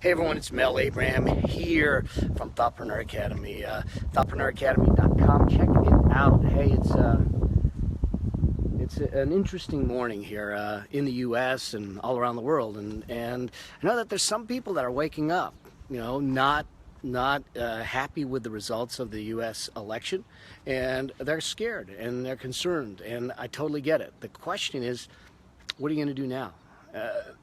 Hey everyone, it's Mel Abraham here from Thoughtpreneur Academy. Thoughtpreneuracademy.com. Check it out. Hey, it's an interesting morning here in the U.S. and all around the world, and I know that there's some people that are waking up, not happy with the results of the U.S. election, and they're scared and they're concerned, and I totally get it. The question is, what are you going to do now?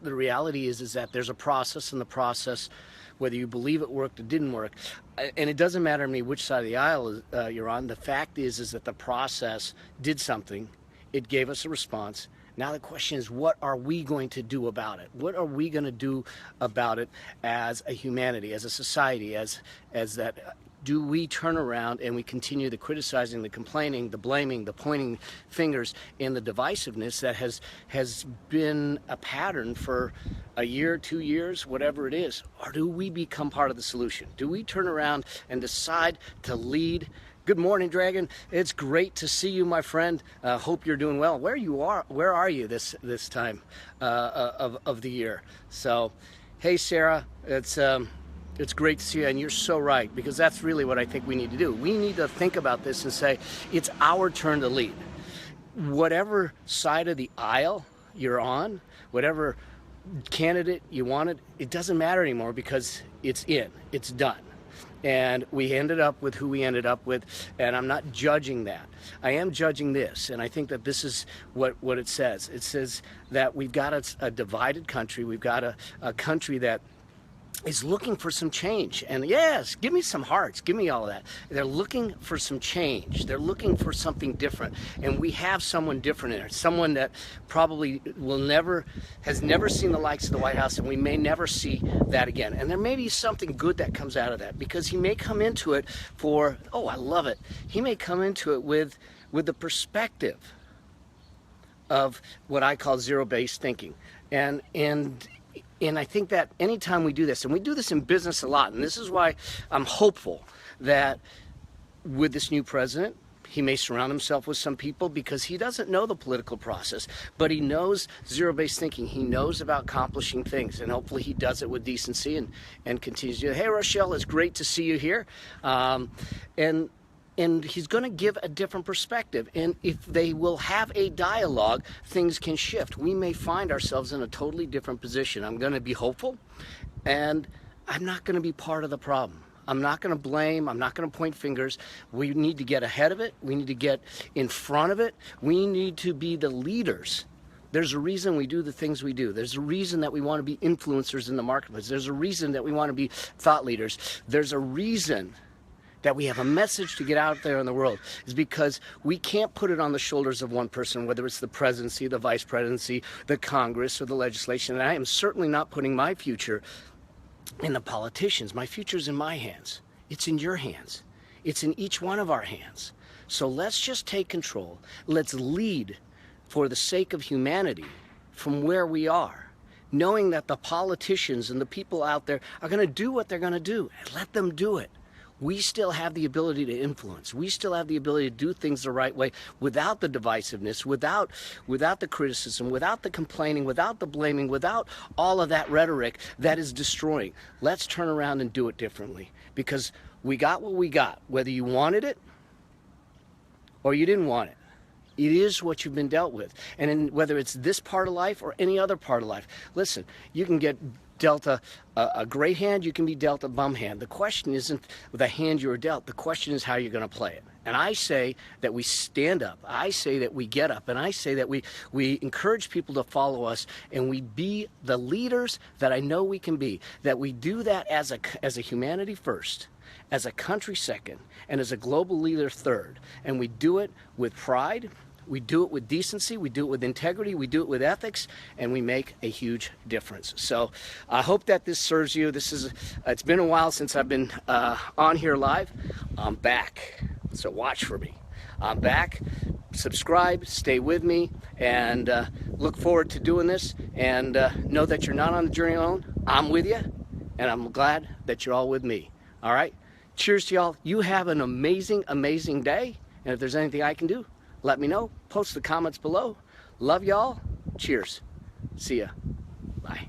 The reality is that there's a process, and the process, whether you believe it worked or didn't work, and it doesn't matter to me which side of the aisle you're on, the fact is that the process did something. It gave us a response. Now the question is, what are we going to do about it? What are we going to do about it as a humanity, as a society, as that? Do we turn around and we continue the criticizing, the complaining, the blaming, the pointing fingers, and the divisiveness that has been a pattern for a year, 2 years, whatever it is? Or do we become part of the solution? Do we turn around and decide to lead? Good morning, Dragon. It's great to see you, my friend. Hope you're doing well. Where are you this time of the year? So, hey, Sarah, it's great to see you, and you're so right, because that's really what I think we need to do. We need to think about this and say, it's our turn to lead. Whatever side of the aisle you're on, whatever candidate you wanted, it doesn't matter anymore, because it's done. And we ended up with who we ended up with, and I'm not judging that. I am judging this, and I think that this is what it says. It says that we've got a divided country. We've got a country that is looking for some change. And yes, give me some hearts, give me all of that. They're looking for some change. They're looking for something different. And we have someone different in there, someone that probably has never seen the likes of the White House, and we may never see that again. And there may be something good that comes out of that, because he may come into it for, oh, I love it. He may come into it with the perspective of what I call zero-based thinking. And I think that anytime we do this, and we do this in business a lot, and this is why I'm hopeful that with this new president, he may surround himself with some people, because he doesn't know the political process, but he knows zero-based thinking. He knows about accomplishing things, and hopefully he does it with decency and continues to do it. Hey, Rochelle, it's great to see you here. And he's going to give a different perspective. And if they will have a dialogue, things can shift. We may find ourselves in a totally different position. I'm going to be hopeful, and I'm not going to be part of the problem. I'm not going to blame. I'm not going to point fingers. We need to get ahead of it. We need to get in front of it. We need to be the leaders. There's a reason we do the things we do. There's a reason that we want to be influencers in the marketplace. There's a reason that we want to be thought leaders. There's a reason that we have a message to get out there in the world, is because we can't put it on the shoulders of one person, whether it's the presidency, the vice presidency, the Congress, or the legislation. And I am certainly not putting my future in the politicians. My future's in my hands. It's in your hands. It's in each one of our hands. So let's just take control. Let's lead for the sake of humanity from where we are, knowing that the politicians and the people out there are going to do what they're going to do, and let them do it. We still have the ability to influence. We still have the ability to do things the right way, without the divisiveness, without the criticism, without the complaining, without the blaming, without all of that rhetoric that is destroying. Let's turn around and do it differently, because we got what we got, whether you wanted it or you didn't want it. It is what you've been dealt with. And whether it's this part of life or any other part of life, listen, you can get dealt a great hand, you can be dealt a bum hand. The question isn't the hand you were dealt. The question is how you're going to play it. And I say that we stand up. I say that we get up. And I say that we encourage people to follow us, and we be the leaders that I know we can be. That we do that as a humanity first, as a country second, and as a global leader third. And we do it with pride. We do it with decency, we do it with integrity, we do it with ethics, and we make a huge difference. So I hope that this serves you. It's been a while since I've been on here live. I'm back, so watch for me. I'm back. Subscribe, stay with me, and look forward to doing this. And know that you're not on the journey alone. I'm with you, and I'm glad that you're all with me. All right? Cheers to y'all. You have an amazing, amazing day. And if there's anything I can do, let me know. Post the comments below. Love y'all. Cheers. See ya. Bye.